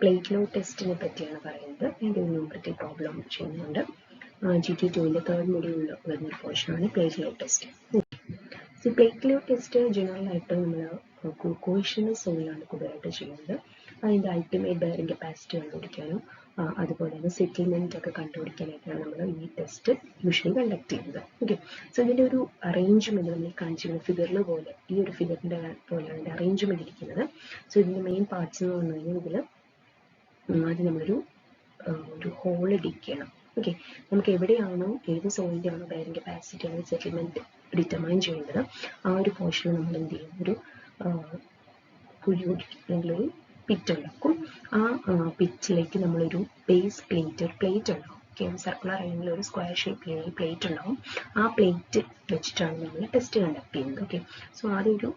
Plate load ടെസ്റ്റിനെ പറ്റിയാണ് പറയുന്നത്. അതിൻ്റെ ഒരു ന്യൂമറിക്കൽ പ്രോബ്ലം ചെയ്യുന്നുണ്ട്. GT2 തേർഡ് മൊഡ്യൂളിൽ വരുന്നൊരു പോർഷനാണ് plate load test. Plate load test ജനറലായിട്ട് നമ്മൾ കോയിഷണൽ സോയിലാണ് കൂടുതലായിട്ട് ചെയ്യുന്നത്. അതിൻ്റെ അൾട്ടിമേറ്റ് ബെയറിംഗ് കപ്പാസിറ്റി കണ്ടുപിടിക്കാനും അതുപോലെ തന്നെ സെറ്റിൽമെൻറ്റ് ഒക്കെ കണ്ടുപിടിക്കാനായിട്ടാണ് നമ്മൾ ഈ ടെസ്റ്റ് യൂഷ്വലി കണ്ടക്ട് ചെയ്യുന്നത്. ഓക്കെ, സോ ഇതിൻ്റെ ഒരു അറേഞ്ച്മെൻറ്റ് നമ്മൾ കാണിച്ചിരുന്ന ഫിഗറിൽ പോലെ ഈ ഒരു ഫിഗറിൻ്റെ പോലെയാണ് ഇതിൻ്റെ അറേഞ്ച്മെൻറ്റ് ഇരിക്കുന്നത്. സോ ഇതിൻ്റെ മെയിൻ പാർട്സ് എന്ന് പറഞ്ഞു കഴിഞ്ഞാൽ ഇതിൽ ആദ്യം നമ്മളൊരു ഹോൾ ഡിഗ് ചെയ്യണം. ഓക്കെ, നമുക്ക് എവിടെയാണോ ഏത് സോയിൻ്റെ ആണോ ബെയറിംഗ് കപ്പാസിറ്റി അല്ലെങ്കിൽ സെറ്റിൽമെൻറ്റ് ഡിറ്റർമൈൻ ചെയ്യേണ്ടത് ആ ഒരു പോർഷനിൽ നമ്മൾ എന്ത് ചെയ്യും, ഒരു കുഴി ഒഴിക്കും അല്ലെങ്കിൽ ഒരു പിറ്റ് ഉണ്ടാക്കും. ആ പിറ്റിലേക്ക് നമ്മളൊരു ബേസ് പ്ലേറ്റ് ഉണ്ടാവും. ഓക്കെ, സർക്കുലർ അല്ലെങ്കിൽ ഒരു സ്ക്വയർ ഷേപ്പിലുള്ള പ്ലേറ്റ് ഉണ്ടാവും. ആ പ്ലേറ്റ് വെച്ചിട്ടാണ് നമ്മൾ ടെസ്റ്റ് കണ്ടക്ട് ചെയ്യുന്നത്. ഓക്കെ, സോ ആദ്യം ഒരു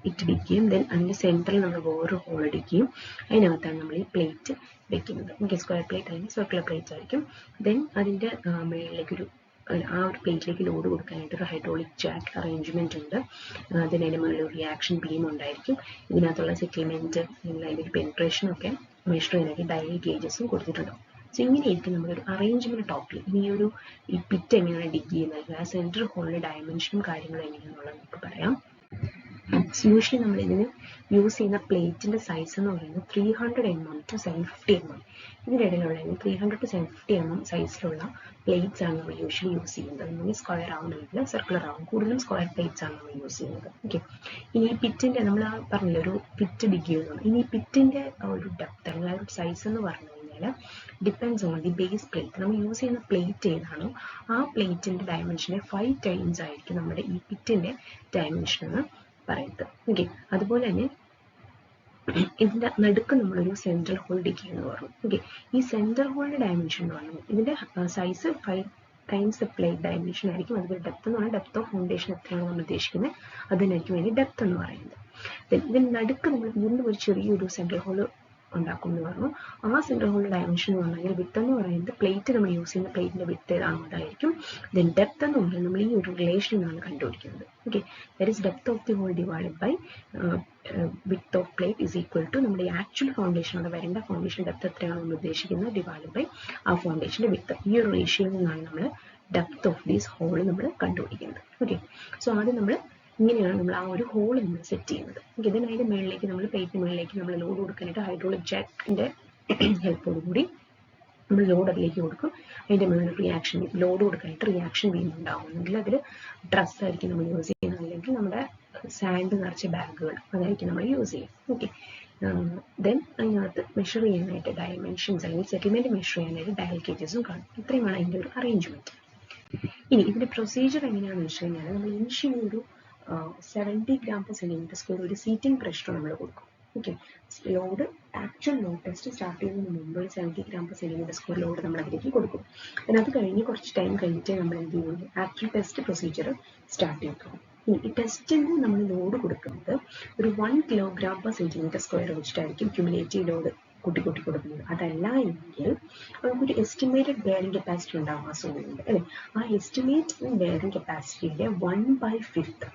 ഇട്ട് ഡിക്കുകയും ദെൻ അതിൻ്റെ സെൻറ്ററിൽ നമ്മൾ വേറൊരു ഹോൾ അടിക്കുകയും അതിനകത്താണ് നമ്മൾ ഈ പ്ലേറ്റ് വെക്കുന്നത്. ഓക്കെ, സ്ക്വയർ പ്ലേറ്റ് അല്ലെങ്കിൽ സർക്കുലർ പ്ലേറ്റ് ആയിരിക്കും. ദെൻ അതിൻ്റെ മുകളിലേക്കൊരു ആ ഒരു പ്ലേറ്റിലേക്ക് ലോഡ് കൊടുക്കാനായിട്ട് ഒരു ഹൈഡ്രോളിക് ജാക്ക് അറേഞ്ച്മെൻറ്റ് ഉണ്ട്. അതിൻ്റെ മുകളിൽ ഒരു റിയാക്ഷൻ ബീം ഉണ്ടായിരിക്കും. ഇതിനകത്തുള്ള സെറ്റിൽമെൻറ്റ് അല്ലെങ്കിൽ അതിൻ്റെ ഒരു പെനിട്രേഷനൊക്കെ മെഷർ ചെയ്യാനായിട്ട് ഡയൽ ഗേജസും കൊടുത്തിട്ടുണ്ടാവും. സോ ഇങ്ങനെയായിരിക്കും നമ്മളൊരു അറേഞ്ച്മെൻറ്റ് ടോപ്പിൽ. ഈ പിറ്റ് എങ്ങനെയാണ് ഡിഗ് ചെയ്യുന്നത്, ആ സെൻട്രൽ ഹോളിൻ്റെ ഡയമെൻഷനും കാര്യങ്ങളും എങ്ങനെയാണെന്നുള്ളത് നമുക്ക് പറയാം. യൂഷ്വലി നമ്മൾ ഇതിന് യൂസ് ചെയ്യുന്ന പ്ലേറ്റിൻ്റെ സൈസ് എന്ന് പറയുന്നത് 300 mm to 750 mm. ഇതിൻ്റെ ഇടയിലുള്ള 300 to 750 mm സൈസിലുള്ള പ്ലേറ്റ്സ് ആണ് നമ്മൾ യൂഷ്വലി യൂസ് ചെയ്യുന്നത്. നമ്മൾ സ്ക്വയർ ആവുന്നില്ല, സർക്കുലർ ആവും, കൂടുതലും സ്ക്വയർ പ്ലേറ്റ്സ് ആണ് നമ്മൾ യൂസ് ചെയ്യുന്നത്. ഓക്കെ, ഇനി ഈ പിറ്റിൻ്റെ നമ്മൾ പറഞ്ഞില്ല ഒരു പിറ്റ് ഡിഗ് ചെയ്യുന്നത്. ഇനി ഈ പിറ്റിൻ്റെ ഒരു ഡെപ്ത് അല്ലെങ്കിൽ ആ ഒരു സൈസ് എന്ന് പറഞ്ഞു കഴിഞ്ഞാൽ depends on the base plate. നമ്മൾ യൂസ് ചെയ്യുന്ന പ്ലേറ്റ് ഏതാണോ ആ പ്ലേറ്റിൻ്റെ ഡയമെൻഷനെ 5 times ആയിരിക്കും നമ്മുടെ ഈ പിറ്റിൻ്റെ ഡയമെൻഷൻ എന്ന് പറയുന്നത്. ഓക്കെ, അതുപോലെ തന്നെ ഇതിൻ്റെ നടുക്ക് നമ്മളൊരു സെൻട്രൽ ഹോൾ ഡിഗ് ചെയ്യുന്നു പറഞ്ഞു. ഓക്കെ, ഈ സെൻട്രൽ ഹോളിൻ്റെ ഡയമെൻഷൻ എന്ന് പറഞ്ഞാൽ ഇതിൻ്റെ size 5 times the plate dimension ആയിരിക്കും. അതുപോലെ ഡെപ്ത് എന്ന് പറഞ്ഞാൽ ഡെപ്ത് ഓഫ് ഫൗണ്ടേഷൻ എത്രയാണ് നമ്മൾ ഉദ്ദേശിക്കുന്നത് അതിനായിരിക്കും അതിൻ്റെ ഡെപ്ത് എന്ന് പറയുന്നത്. ഇതിന് നടുക്ക് നമ്മൾ വീണ്ടും ഒരു ചെറിയൊരു സെൻട്രൽ ഹോൾ ഉണ്ടാക്കും എന്ന് പറഞ്ഞു. ആ സെൻട്രൽ ഹോളിൻ്റെ ഡയമെൻഷൻ എന്ന് പറഞ്ഞാൽ വിത്ത് എന്ന് പറയുന്നത് പ്ലേറ്റ് നമ്മൾ യൂസ് ചെയ്യുന്ന പ്ലേറ്റിൻ്റെ വിത്ത് ഏതാണോ അതായിരിക്കും. ദെൻ ഡെപ്ത് എന്ന് പറഞ്ഞാൽ നമ്മൾ ഈ ഒരു റിലേഷനിൽ നിന്നാണ് കണ്ടുപിടിക്കുന്നത്. Okay, that is depth of the hole divided by width of plate is equal to നമ്മുടെ ആക്ച്വൽ ഫൗണ്ടേഷൻ അവിടെ വരേണ്ട ഫൗണ്ടേഷൻ ഡെപ്ത് എത്രയാണ് നമ്മൾ ഉദ്ദേശിക്കുന്നത് ഡിവൈഡ് ബൈ ആ ഫൗണ്ടേഷൻ്റെ വിത്ത്. ഈ ഒരു റേഷ്യോയിൽ നിന്നാണ് നമ്മൾ ഡെപ്ത് ഓഫ് ദീസ് ഹോൾ നമ്മൾ കണ്ടുപിടിക്കുന്നത്. ഓക്കെ, സോ ആദ്യം നമ്മൾ ഇങ്ങനെയാണ് നമ്മൾ ആ ഒരു ഹോൾ നമ്മൾ സെറ്റ് ചെയ്യുന്നത്. ഓക്കെ, ഇതിന് അതിൻ്റെ മുകളിലേക്ക് നമ്മൾ പ്ലേറ്റിന് മുകളിലേക്ക് നമ്മൾ ലോഡ് കൊടുക്കാനായിട്ട് ഹൈഡ്രോളിക് ജാക്കിൻ്റെ ഹെൽപ്പോടുകൂടി നമ്മൾ ലോഡ് അതിലേക്ക് കൊടുക്കും. അതിൻ്റെ മുകളിൽ റിയാക്ഷൻ ലോഡ് കൊടുക്കാനായിട്ട് റിയാക്ഷൻ ബീം ഉണ്ടാവുമെങ്കിൽ അതിൽ ഡ്രസ്സായിരിക്കും നമ്മൾ യൂസ് ചെയ്യുന്നത്, അല്ലെങ്കിൽ നമ്മുടെ സാൻഡ് നിറച്ച ബാഗുകൾ അതായിരിക്കും നമ്മൾ യൂസ് ചെയ്യും. ഓക്കെ, ദെൻ അതിനകത്ത് മെഷർ ചെയ്യാനായിട്ട് ഡയമെൻഷൻസ് അല്ലെങ്കിൽ സെറ്റിൽമെൻറ്റ് മെഷർ ചെയ്യാനായിട്ട് ഡയൽ ഗേജസും കാണും. ഇത്രയുമാണ് അതിൻ്റെ ഒരു അറേഞ്ച്മെൻറ്റ്. ഇനി ഇതിൻ്റെ പ്രൊസീജിയർ എങ്ങനെയാണെന്ന് വെച്ച് കഴിഞ്ഞാൽ നമ്മൾ ഇനിഷ്യലി ഒരു 70 g/cm² ഒരു സീറ്റിംഗ് പ്രഷർ നമ്മൾ കൊടുക്കും. Okay, load actual load test start ചെയ്യുന്നതിന് മുമ്പ് 70 g/cm² ലോഡ് നമ്മൾ അതിലേക്ക് കൊടുക്കും. അത് കഴിഞ്ഞ് കുറച്ച് ടൈം കഴിഞ്ഞിട്ട് നമ്മൾ എന്ത് ചെയ്യുന്നു, ആക്ച്വൽ ടെസ്റ്റ് പ്രൊസീജിയർ സ്റ്റാർട്ട് ചെയ്തു. ഈ ടെസ്റ്റിന് നമ്മൾ ലോഡ് കൊടുക്കുന്നത് ഒരു 1 kg/cm² വെച്ചിട്ടായിരിക്കും ക്യുമുലേറ്റീവ് ലോഡ് കൂട്ടി കൊടുക്കുന്നത്. അതല്ല എങ്കിൽ നമുക്കൊരു എസ്റ്റിമേറ്റഡ് ബെയറിംഗ് കപ്പാസിറ്റി ഉണ്ടാവും ആ സോയിലിൽ അല്ലേ. ആ എസ്റ്റിമേറ്റ് ബെയറിംഗ് കപ്പാസിറ്റിയുടെ 1/5.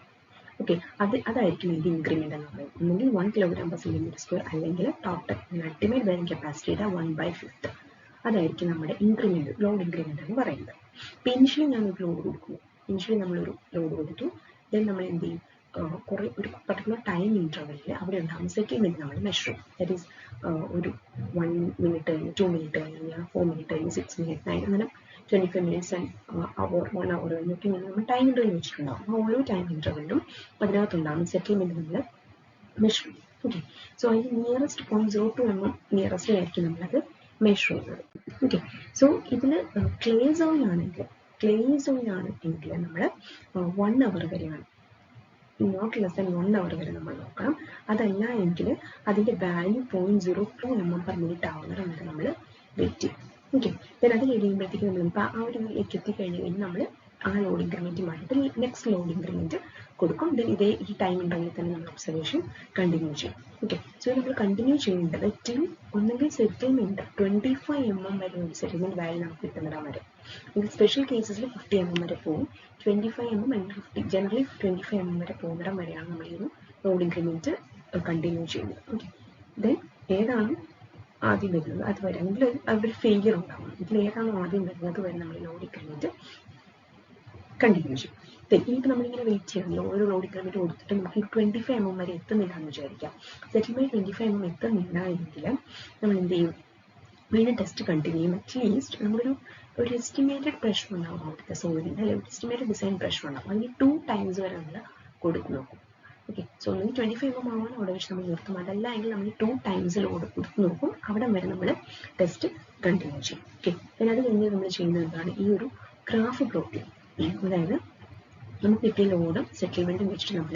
ഓക്കെ, അതായിരിക്കും ഇതിൻ്റെ ഇൻക്രിമെൻ്റ് എന്ന് പറയുന്നത്. ഒന്നെങ്കിൽ 1 kg/cm² അല്ലെങ്കിൽ ടോട്ടൽ അൾട്ടിമേറ്റ് ബെയറിംഗ് കപ്പാസിറ്റിയുടെ 1/5 അതായിരിക്കും നമ്മുടെ ഇൻക്രിമെൻ്റ്, ലോഡ് ഇൻക്രിമെൻ്റ് എന്ന് പറയുന്നത്. ഇപ്പം ഇനിഷ്യലി ഞാനൊരു ലോഡ് കൊടുക്കുന്നു. ഇനിഷ്യലി നമ്മളൊരു ലോഡ് കൊടുത്തു. ദെൻ നമ്മൾ എന്ത് ചെയ്യും, ഒരു പർട്ടിക്കുലർ ടൈം ഇൻ്റർവെല്ലിൽ അവിടെ ഉണ്ടാകുന്ന സെറ്റിൽമെൻറ്റ് നമ്മൾ മെഷർ ചെയ്യും. ദാറ്റ് ഈസ് ഒരു 1 minute കഴിഞ്ഞ് 2 minute കഴിഞ്ഞ് 4 minute കഴിഞ്ഞ് 6 minute 9 അങ്ങനെ 25 minutes അവർ 1 hour കഴിഞ്ഞൊക്കെ ഇങ്ങനെ നമ്മൾ ടൈം ഇൻ്റർവെൽ വെച്ചിട്ടുണ്ടാകും. ആ ഓരോ ടൈം ഇൻ്റർവെല്ലും അതിനകത്തുണ്ടാകുന്ന സെറ്റിൽമെൻറ്റ് നമ്മൾ മെഷർ ചെയ്യും. ഓക്കെ, സോ അതിന് നിയറസ്റ്റ് 0.02 mm നിയറസ്റ്റിലായിരിക്കും നമ്മളത് മെഷർ ചെയ്യുന്നത്. ഓക്കെ, സോ ഇതിൽ ക്ലേ സോയിൽ ആണെങ്കിൽ നമ്മൾ 1 hour വരെയാണ്, നോട്ട് ലെസ് ദാൻ 1 hour വരെ നമ്മൾ നോക്കണം. അതല്ല എങ്കിൽ അതിൻ്റെ വാല്യൂ 0.02 mm/minute ആവുന്നത് വരെ നമ്മൾ വെയിറ്റ് ചെയ്യും. ഓക്കെ, ദെൻ അത് കഴിയുമ്പോഴത്തേക്ക് നമ്മളിപ്പോൾ ആ ഒരു ഇതിലേക്ക് എത്തിക്കഴിഞ്ഞ് കഴിഞ്ഞാൽ നമ്മൾ ആ ലോഡ് ഇൻക്രിമെൻറ്റ് മാറ്റിയിട്ട് നെക്സ്റ്റ് ലോഡ് ഇൻക്രിമെൻറ്റ് കൊടുക്കും. ദെൻ ഈ ടൈം ഉണ്ടെങ്കിൽ തന്നെ നമ്മൾ ഒബ്സർവേഷൻ കണ്ടിന്യൂ ചെയ്യും. ഓക്കെ, സോ നമ്മൾ കണ്ടിന്യൂ ചെയ്യേണ്ടത് ടിൽ ഒന്നെങ്കിൽ സെറ്റിൽമെൻറ്റ് 25 mm വരെ ഒരു സെറ്റിൽമെൻറ്റ് വാല്യൂ നമുക്ക് കിട്ടുന്നിടാൻ വരെ. സ്പെഷ്യൽ കേസസിൽ 50 mm വരെ പോകും. 25 mm അല്ലെങ്കിൽ 50, ജനറലി 25 mm വരെ പോകുന്നിടം വരെയാണ് നമ്മൾ ഈ ലോഡ് ഇൻക്രിമെൻറ്റ് കണ്ടിന്യൂ ചെയ്യുന്നത്. ഓക്കെ, ദെൻ ഏതാണ് ആദ്യം വരുന്നത് അതുവരെ അല്ലെങ്കിൽ ഒരു ഫെയിലിയർ ഉണ്ടാവണം. ഇതിൽ ഏതാണോ ആദ്യം വരുന്നത് അതുവരെ നമ്മൾ ലോഡ് ഇൻക്രിമെന്റ് കണ്ടിന്യൂ ചെയ്യും. ഇനിയിപ്പോൾ നമ്മളിങ്ങനെ വെയിറ്റ് ചെയ്യണമല്ലോ, ഓരോ ലോഡ് ഇൻക്രിമെന്റ് കൊടുത്തിട്ട് നമുക്ക് 25 mm വരെ എത്തുന്നില്ല എന്ന് വിചാരിക്കാം. സെറ്റിൽമെന്റ് 25 mm എത്തുന്നില്ല എങ്കിൽ നമ്മൾ എന്ത് ചെയ്യും, വീണ്ടും ടെസ്റ്റ് കണ്ടിന്യൂ ചെയ്യും. അറ്റ്ലീസ്റ്റ് നമ്മളൊരു എസ്റ്റിമേറ്റഡ് പ്രഷർ ഉണ്ടാവും അവിടുത്തെ സോയിലിന്, അല്ലെങ്കിൽ എസ്റ്റിമേറ്റഡ് ഡിസൈൻ പ്രഷർ ഉണ്ടാവും. അതിന് 2 times വരെ നമ്മൾ കൊടുത്ത് നോക്കും. ഓക്കെ, സോ ഒന്നെങ്കിൽ 25 mm ആവാൻ അവിടെ വെച്ച് നമ്മൾ നിർത്തും, അതല്ല എങ്കിൽ നമ്മൾ 2 times ലോഡ് കൊടുത്ത് നോക്കും. അവിടെ വരെ നമ്മൾ ടെസ്റ്റ് കണ്ടിന്യൂ ചെയ്യും. ഓക്കെ, പിന്നെ അത് കഴിഞ്ഞ് നമ്മൾ ചെയ്യുന്നത് എന്താണ്, ഈ ഒരു ഗ്രാഫ് പ്ലോട്ട് ചെയ്യും. അതായത് നമുക്ക് കിട്ടിയ ലോഡും സെറ്റിൽമെന്റും വെച്ചിട്ട് നമ്മൾ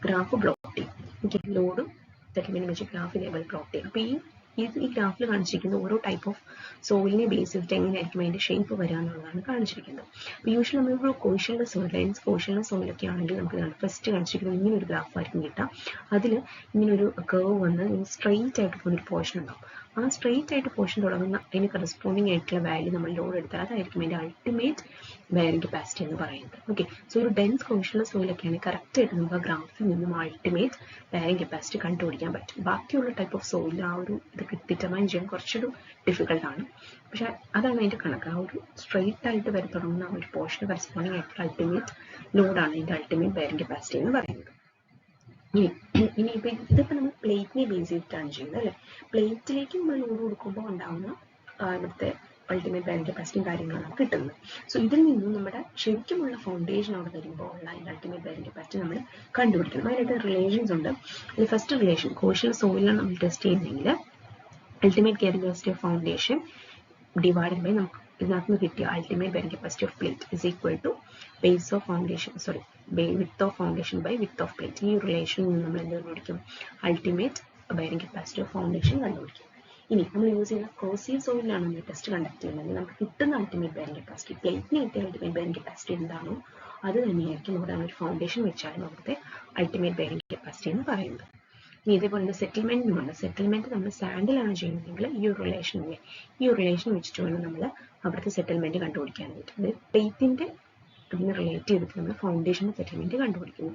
ഗ്രാഫ് പ്ലോട്ട് ചെയ്യും. ഓക്കെ, ലോഡും സെറ്റിൽമെന്റും വെച്ച് ഗ്രാഫ് ഇതേപോലെ പ്ലോട്ട് ചെയ്യും. അപ്പോൾ ഈ ഗ്രാഫിൽ കാണിച്ചിരിക്കുന്ന ഓരോ ടൈപ്പ് ഓഫ് സോയിലിനെ ബേസ് ചെയ്തിട്ട് എങ്ങനെയായിരിക്കും അതിന്റെ ഷേപ്പ് വരിക എന്നുള്ളതാണ് കാണിച്ചിരിക്കുന്നത്. അപ്പോൾ യൂഷ്വലി നമ്മളിപ്പോൾ കോഷ്യലുള്ള സോയിൽ, ലൈൻസ് കോഷ്യലുള്ള സോയിലൊക്കെ ആണെങ്കിൽ നമുക്ക് ഫസ്റ്റ് കാണിച്ചിരിക്കുന്നത് ഇങ്ങനെ ഒരു ഗ്രാഫ് ആയിരിക്കും കിട്ടുക. അതിൽ ഇങ്ങനെ ഒരു കർവ് വന്ന് സ്ട്രെയിറ്റ് ആയിട്ട് പോകുന്ന ഒരു പോർഷൻ ഉണ്ടാവും. ആ സ്ട്രെയിറ്റ് ആയിട്ട് പോർഷൻ തുടങ്ങുന്ന അതിന് കറസ്പോണ്ടിങ് ആയിട്ടുള്ള വാല്യൂ നമ്മൾ ലോഡ് എടുത്താൽ അതായിരിക്കും അതിന്റെ അൾട്ടിമേറ്റ് ബെയറിംഗ് കപ്പാസിറ്റി എന്ന് പറയുന്നത്. ഓക്കെ, സോ ഒരു ഡെൻസ് കോഷ്യലുള്ള സോയിലൊക്കെയാണ് കറക്റ്റ് ആയിട്ട് നമുക്ക് ആ ഗ്രാഫിൽ നിന്നും അൾട്ടിമേറ്റ് ബെയറിംഗ് കപ്പാസിറ്റി കണ്ടുപിടിക്കാൻ പറ്റും. ബാക്കിയുള്ള ടൈപ്പ് ഓഫ് സോയിൽ ആ ഒരു ഇത് ഡിറ്റർമൈൻ ചെയ്യാൻ കുറച്ചൊരു ഡിഫിക്കൽട്ടാണ്. പക്ഷെ അതാണ് അതിന്റെ കണക്ക്. ആ ഒരു സ്ട്രെയിറ്റ് ആയിട്ട് വരെ തുടങ്ങുന്ന ഒരു പോർഷന് കറസ്പോണ്ടിങ് ആയിട്ടുള്ള അൾട്ടിമേറ്റ് ലോഡാണ് അതിന്റെ അൾട്ടിമേറ്റ് ബെയറിംഗ് കപ്പാസിറ്റി എന്ന് പറയുന്നത്. ഇനിയിപ്പോൾ ഇതിപ്പോൾ നമ്മൾ പ്ലേറ്റിനെ ബേസ് ചെയ്തിട്ടാണ് ചെയ്യുന്നത് അല്ലേ. പ്ലേറ്റിലേക്ക് നമ്മൾ ലോഡ് കൊടുക്കുമ്പോൾ ഉണ്ടാവുന്ന ഇവിടുത്തെ അൾട്ടിമേറ്റ് ബെയറിംഗ് കപ്പാസിറ്റിയും കാര്യങ്ങളാണ് കിട്ടുന്നത്. സോ ഇതിൽ നിന്നും നമ്മുടെ ശരിക്കുമുള്ള ഫൗണ്ടേഷൻ അവിടെ വരുമ്പോൾ ഉള്ള അതിൻ്റെ അൾട്ടിമേറ്റ് ബെയറിംഗ് കപ്പാസിറ്റി നമ്മൾ കണ്ടുപിടിക്കണം. അതിനായിട്ട് റിലേഷൻസ് ഉണ്ട്. അതിൽ ഫസ്റ്റ് റിലേഷൻ, കോഷ്യൽ സോയിലാണ് നമ്മൾ ടെസ്റ്റ് ചെയ്യുന്നതെങ്കിൽ ultimate bearing capacity of foundation divided by നമുക്ക് ഇതിനകത്ത് നിന്ന് കിട്ടിയ ultimate bearing capacity of plate is equal to base of foundation width of foundation by width of plate. ഈ റിലേഷനിൽ നിന്ന് നമ്മൾ എന്ത് കണ്ടുപിടിക്കും, ultimate bearing capacity of foundation കണ്ടുപിടിക്കും. ഇനി നമ്മൾ യൂസ് ചെയ്യുന്ന കോസീവ് സോയിലാണ് നമ്മൾ ടെസ്റ്റ് കണ്ടക്ട് ചെയ്യുന്നത്. നമുക്ക് കിട്ടുന്ന അൾട്ടിമേറ്റ് ബെയറിംഗ് കപ്പാസിറ്റി, പ്ലേറ്റിന് കിട്ടിയ അൾട്ടിമേറ്റ് ബെയറിംഗ് കപ്പാസിറ്റി എന്താണോ അത് തന്നെയായിരിക്കും അവിടെ ഒരു ഫൗണ്ടേഷൻ വെച്ചാലും അവിടുത്തെ അൾട്ടിമേറ്റ് ബെയറിംഗ് കപ്പാസിറ്റി എന്ന് പറയുന്നത്. ഇനി ഇതേപോലെ സെറ്റിൽമെന്റിനുമാണ്. സെറ്റിൽമെന്റ് നമ്മൾ സാൻഡിലാണ് ചെയ്യുന്നതെങ്കിൽ ഈ ഒരു റിലേഷൻ വെച്ചിട്ട് വേണം നമ്മൾ അവിടുത്തെ സെറ്റിൽമെന്റ് കണ്ടുപിടിക്കാനായിട്ട്. അത് പ്ലേറ്റിന്റെ അതിനെ റിലേറ്റ് ചെയ്തിട്ട് നമ്മൾ ഫൗണ്ടേഷൻ സെറ്റിൽമെന്റ് കണ്ടുപിടിക്കുന്നു.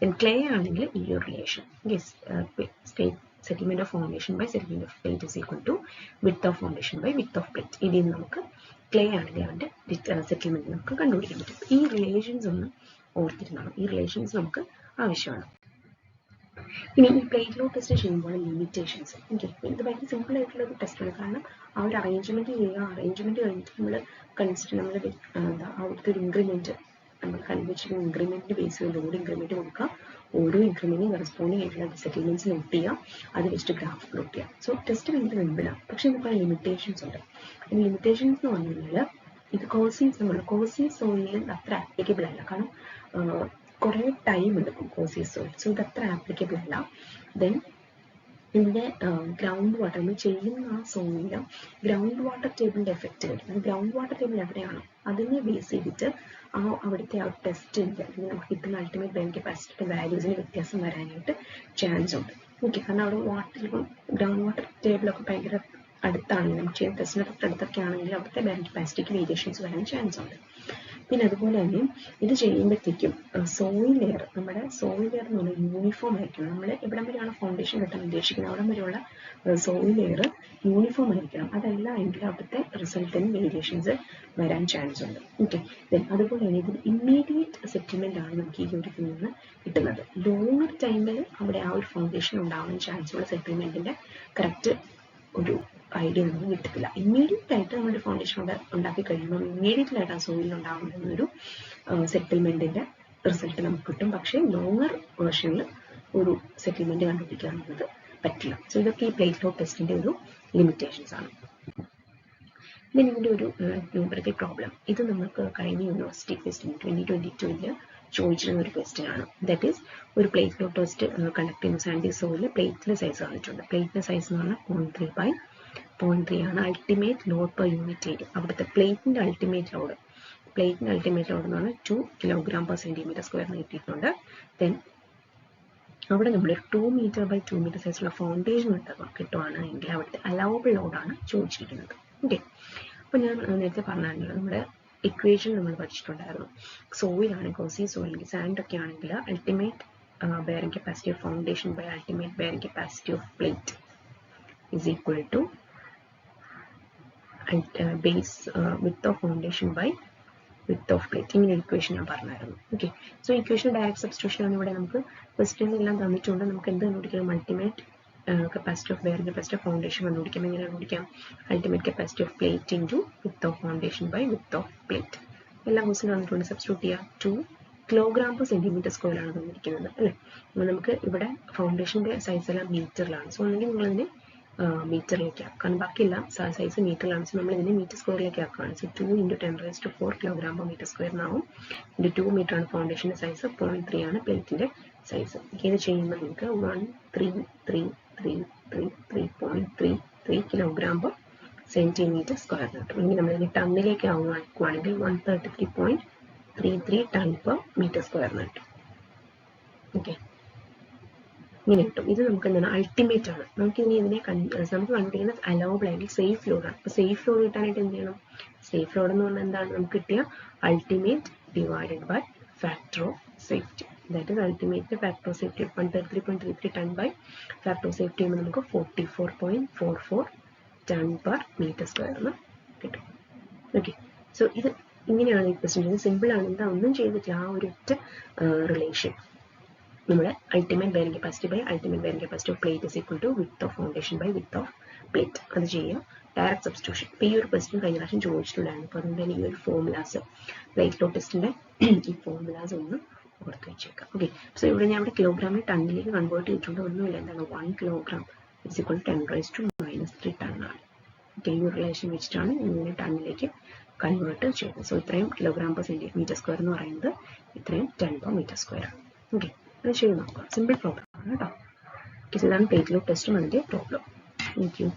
ദെൻ ക്ലേ ആണെങ്കിൽ ഈ ഒരു relation settlement of foundation by settlement of plate is equal to width of foundation by width of plate. ഇതിൽ നിന്ന് നമുക്ക് ക്ലേ ആണെങ്കിൽ അവന്റെ സെറ്റിൽമെന്റ് നമുക്ക് കണ്ടുപിടിക്കാൻ പറ്റും. ഈ റിലേഷൻസ് ഒന്ന് ഓർത്തിരുന്നതാണ്, ഈ റിലേഷൻസ് നമുക്ക് ആവശ്യമാണ്. ഇനി ഈ പ്ലേറ്റ് ലോഡ് ടെസ്റ്റ് ചെയ്യുമ്പോൾ ലിമിറ്റേഷൻസ്. ഓക്കെ, ഇത് ഭയങ്കര സിമ്പിൾ ആയിട്ടുള്ള ഒരു ടെസ്റ്റാണ്. കാരണം ആ ഒരു അറേഞ്ച്മെന്റ് ചെയ്യുക, അറേഞ്ച്മെന്റ് കഴിഞ്ഞിട്ട് നമ്മൾ അവിടുത്തെ ഒരു ഇൻക്രിമെന്റ് നമ്മൾ കണ്ടുവച്ചിരിക്കുന്ന ഇൻക്രിമെന്റിന് ബേസ് ചെയ്ത് ലോഡ് ഇൻക്രിമെന്റ് കൊടുക്കുക, ഓരോ ഇൻക്രിമെന്റിനും കറസ്പോണ്ടിങ് ആയിട്ടുള്ള സെറ്റിൽമെന്റ്സ് നോട്ട് ചെയ്യുക, അത് വെച്ചിട്ട് ഗ്രാഫ് പ്ലോട്ട് ചെയ്യുക. സോ ടെസ്റ്റ് ഭയങ്കര സിമ്പിളാണ്. പക്ഷെ ഇതിപ്പോൾ ലിമിറ്റേഷൻസ് ഉണ്ട്. ഈ ലിമിറ്റേഷൻസ് എന്ന് പറഞ്ഞു കഴിഞ്ഞാൽ ഇത് കോസീവ് സോയിലിൽ അത്ര ആപ്ലിക്കബിൾ അല്ല. കാരണം കുറേ ടൈം എടുക്കും കോസീവ് സോയിൽ. സോ ഇത് അത്ര ആപ്ലിക്കബിൾ അല്ല. ദെൻ ഇതിന്റെ ഗ്രൗണ്ട് വാട്ടർ നമ്മൾ ചെയ്യുന്ന ആ സോയില് ഗ്രൗണ്ട് വാട്ടർ ടേബിളിന്റെ എഫക്റ്റ് വരും. അത് ഗ്രൗണ്ട് വാട്ടർ ടേബിൾ എവിടെയാണോ അതിനെ ബേസ് ചെയ്തിട്ട് അവിടുത്തെ ആ ടെസ്റ്റിന്റെ അല്ലെങ്കിൽ നമുക്ക് കിട്ടുന്ന അൾട്ടിമേറ്റ് ബെയറിംഗ് കപ്പാസിറ്റിയുടെ വാല്യൂസിന് വ്യത്യാസം വരാനായിട്ട് ചാൻസ് ഉണ്ട്. ഓക്കെ, കാരണം അവിടെ ഗ്രൗണ്ട് വാട്ടർ ടേബിളൊക്കെ ഭയങ്കര അടുത്താണെങ്കിൽ നമുക്ക് ചെയ്യുന്ന ടെസ്റ്റിന്റെ തൊട്ടടുത്തൊക്കെ ആണെങ്കിൽ അവിടുത്തെ ബെയറിംഗ് കപ്പാസിറ്റിക്ക് വേരിയേഷൻസ് വരാൻ ചാൻസ് ഉണ്ട്. പിന്നെ അതുപോലെ തന്നെ ഇത് ചെയ്യുമ്പോഴത്തേക്കും സോയിൽ ലെയർ, നമ്മുടെ സോയിൽ ലെയർ എന്ന് പറഞ്ഞാൽ യൂണിഫോം ആയിരിക്കണം. നമ്മൾ എവിടം വരെയാണ് ഫൗണ്ടേഷൻ കിട്ടാൻ ഉദ്ദേശിക്കുന്നത് അവിടം വരെയുള്ള സോയിൽ ലെയർ യൂണിഫോം ആയിരിക്കണം. അതല്ല എങ്കിൽ അവിടുത്തെ റിസൾട്ടിന് വേരിയേഷൻസ് വരാൻ ചാൻസ് ഉണ്ട്. ഓക്കെ, ദെൻ അതുപോലെ തന്നെ ഇതിന് ഇമ്മീഡിയറ്റ് സെറ്റിൽമെന്റ് ആണ് നമുക്ക് ഈ ഒരു നിന്ന് കിട്ടുന്നത്. ലോങ്ങർ ടൈമിൽ അവിടെ ആ ഒരു ഫൗണ്ടേഷൻ ഉണ്ടാവാൻ ചാൻസ് ഉള്ള സെറ്റിൽമെന്റിന്റെ കറക്റ്റ് ഒരു ഐഡിയ നമുക്ക് കിട്ടത്തില്ല. ഇമ്മീഡിയറ്റ് ആയിട്ട് നമ്മുടെ ഫൗണ്ടേഷൻ ഉണ്ടാക്കി കഴിയുമ്പോൾ ഇമ്മീഡിയറ്റ് ആയിട്ട് ആ സോയിലിൽ ഉണ്ടാകുന്ന ഒരു സെറ്റിൽമെന്റിന്റെ റിസൾട്ട് നമുക്ക് കിട്ടും. പക്ഷേ ലോങ്ങർ വേർഷനിൽ ഒരു സെറ്റിൽമെന്റ് കണ്ടുപിടിക്കുക എന്നുള്ളത് പറ്റില്ല. സോ ഇതൊക്കെ ഈ പ്ലേറ്റ് ലോഡ് ടെസ്റ്റിന്റെ ഒരു ലിമിറ്റേഷൻസ് ആണ്. ഇതിന്റെ ഒരു ന്യൂമറിക്കൽ പ്രോബ്ലം, ഇത് നമുക്ക് കഴിഞ്ഞ യൂണിവേഴ്സിറ്റി ക്വസ്റ്റ്യൻ 2022 ചോദിച്ചിരുന്ന ഒരു ക്വസ്റ്റ്യൻ ആണ്. ദാറ്റ് ഈസ് ഒരു പ്ലേറ്റ് ലോഡ് ടെസ്റ്റ് കണ്ടക്ട് ചെയ്യുന്ന സാൻഡി സോയില് പ്ലേറ്റിന്റെ സൈസ് തന്നിട്ടുണ്ട്. പ്ലേറ്റിന്റെ സൈസ് എന്ന് പറഞ്ഞാൽ 0.3 ആണ്. Ultimate load per unit area, അവിടുത്തെ പ്ലേറ്റിന്റെ അൾട്ടിമേറ്റ് ലോഡ് എന്ന് പറഞ്ഞാൽ 2 kg/cm² കിട്ടിയിട്ടുണ്ട്. ദെൻ അവിടെ നമ്മൾ 2 meter by 2 meter സൈസുള്ള ഫൗണ്ടേഷൻ കിട്ടുവാണെങ്കിൽ അവിടുത്തെ അലൗബിൾ ലോഡാണ് ചോദിച്ചിരിക്കുന്നത്. ഓക്കെ, അപ്പോൾ ഞാൻ നേരത്തെ പറഞ്ഞാൽ നമ്മുടെ ഇക്വേഷൻ നമ്മൾ പഠിച്ചിട്ടുണ്ടായിരുന്നു. സോയിലാണ് കോസീവ് സോയിൽ, സാൻഡ് ഒക്കെ ആണെങ്കിൽ ultimate bearing capacity of foundation by ultimate bearing capacity of plate is equal to base width of foundation by width of plate. ഇങ്ങനെ ഇക്വേഷൻ ഞാൻ പറഞ്ഞായിരുന്നു. Okay, so equation direct substitution ആണ്. ഇവിടെ നമുക്ക് question എല്ലാം തന്നിട്ടുണ്ട്. നമുക്ക് എന്ത് കണ്ടുപിടിക്കണം? Ultimate capacity of bearing capacity of foundation കണ്ടുപിടിക്കാം. എങ്ങനെ കണ്ടുപിടിക്കാം? ultimate capacity of plate into width of foundation by width of plate. എല്ലാ ക്വസ്റ്റ്യൻ തന്നിട്ടുണ്ട്. സബ്സ്റ്റിറ്റ്യൂട്ട് ചെയ്യാം. 2 കിലോഗ്രാം പെർ സെന്റിമീറ്റർ സ്ക്വയർ ആണ് തന്നിരിക്കുന്നത് അല്ലേ. നമുക്ക് ഇവിടെ ഫൗണ്ടേഷന്റെ സൈസ് എല്ലാം മീറ്ററിലാണ്. സോ ഒന്നെങ്കിൽ നിങ്ങളിതിനെ മീറ്ററിലേക്ക് ആക്കാം. കാരണം ബാക്കിയെല്ലാം സൈസ് മീറ്ററിലാണ്. സോ നമ്മൾ ഇതിനെ മീറ്റർ സ്ക്വയറിലേക്ക് ആക്കുകയാണ്. സോ 2 × 10⁻⁴ കിലോഗ്രാം പെർ മീറ്റർ സ്ക്വയറിനാവും. 2 മീറ്റർ ആണ് ഫൗണ്ടേഷന്റെ സൈസ്, 0.3 ആണ് പ്ലേറ്റിന്റെ സൈസ്. ഇത് ചെയ്യുമ്പോൾ നിങ്ങൾക്ക് 13333.33 കിലോഗ്രാം പെർ സെന്റിമീറ്റർ സ്ക്വയർ കിട്ടും. ഇനി നമ്മളിതിനെ ടണ്ണിലേക്ക് ആവുകയാണെങ്കിൽ 130.33 ടൺ പെർ മീറ്റർ സ്ക്വയർ കിട്ടും. ഓക്കെ, ഇങ്ങനെ കിട്ടും. ഇത് നമുക്ക് എന്താണ്? അൾട്ടിമേറ്റ് ആണ്. നമുക്ക് ഇനി ഇതിനെ നമുക്ക് കണ്ടുപിടിക്കുന്ന അലൗബിൾ ആണെങ്കിൽ സേഫ് ലോഡാണ്. അപ്പോൾ സേഫ് ലോഡ് കിട്ടാനായിട്ട് എന്ത് ചെയ്യണം? സേഫ് ലോഡ് എന്ന് പറഞ്ഞാൽ എന്താണ്? നമുക്ക് കിട്ടിയ ultimate divided by factor of safety. That is ultimate factor of safety 133.33 ton by factor of safety ചെയ്യുമ്പോൾ നമുക്ക് 44.44 ടൺ പെർ മീറ്റർ സ്ക്വയർ എന്ന് കിട്ടും. ഓക്കെ, സോ ഇത് ഇങ്ങനെയാണ് ഈ ക്വസ്റ്റ്യൻ ചെയ്യുന്നത്. സിമ്പിൾ ആണ്. എന്താ ഒന്നും ചെയ്തിട്ടില്ല. ആ ഒരു ഒറ്റ റിലേഷൻ നമ്മുടെ ultimate bearing capacity by ultimate bearing capacity of plate is equal to width of foundation by width of plate. അത് ചെയ്യാം. Direct substitution. ഇപ്പോൾ ഈ ഒരു ക്വസ്റ്റ്യൻ കഴിഞ്ഞ പ്രാവശ്യം ചോദിച്ചിട്ടുണ്ടായിരുന്നു. അപ്പോൾ അതുകൊണ്ട് തന്നെ ഈ ഒരു ഫോർമുലാസ് പ്ലേറ്റ് ലോ ടെസ്റ്റിൻ്റെ ഈ ഫോർമുലാസ് ഒന്ന് ഓർത്ത് വെച്ചേക്കാം. ഓക്കെ, സോ ഇവിടെ ഞാൻ ഇവിടെ കിലോഗ്രാമിൽ ടണ്ണിലേക്ക് കൺവേർട്ട് ചെയ്തിട്ടുണ്ട്. ഒന്നുമില്ല, എന്താണ് 1 കിലോഗ്രാം ഇസ് ഈക്വൽ ടു 10⁻³ ടണ്ണാണ്. ഓക്കെ, ഈ ഒരു റിലേഷൻ വെച്ചിട്ടാണ് ഇങ്ങനെ ടണ്ണിലേക്ക് കൺവേർട്ട് ചെയ്യുന്നത്. സോ ഇത്രയും കിലോഗ്രാം പെർ സെന്റിമീറ്റർ സ്ക്വയർ എന്ന് പറയുന്നത് ഇത്രയും 10 പെർ മീറ്റർ സ്ക്വയർ ആണ്. ഓക്കെ, അത് ചെയ്ത് നോക്കാം. സിമ്പിൾ പ്രോബ്ലം ആണ് കേട്ടോ. ഇതാണ് പ്ലേറ്റ് ലോ ടെസ്റ്റും അതിൻ്റെ പ്രോബ്ലം. Thank you.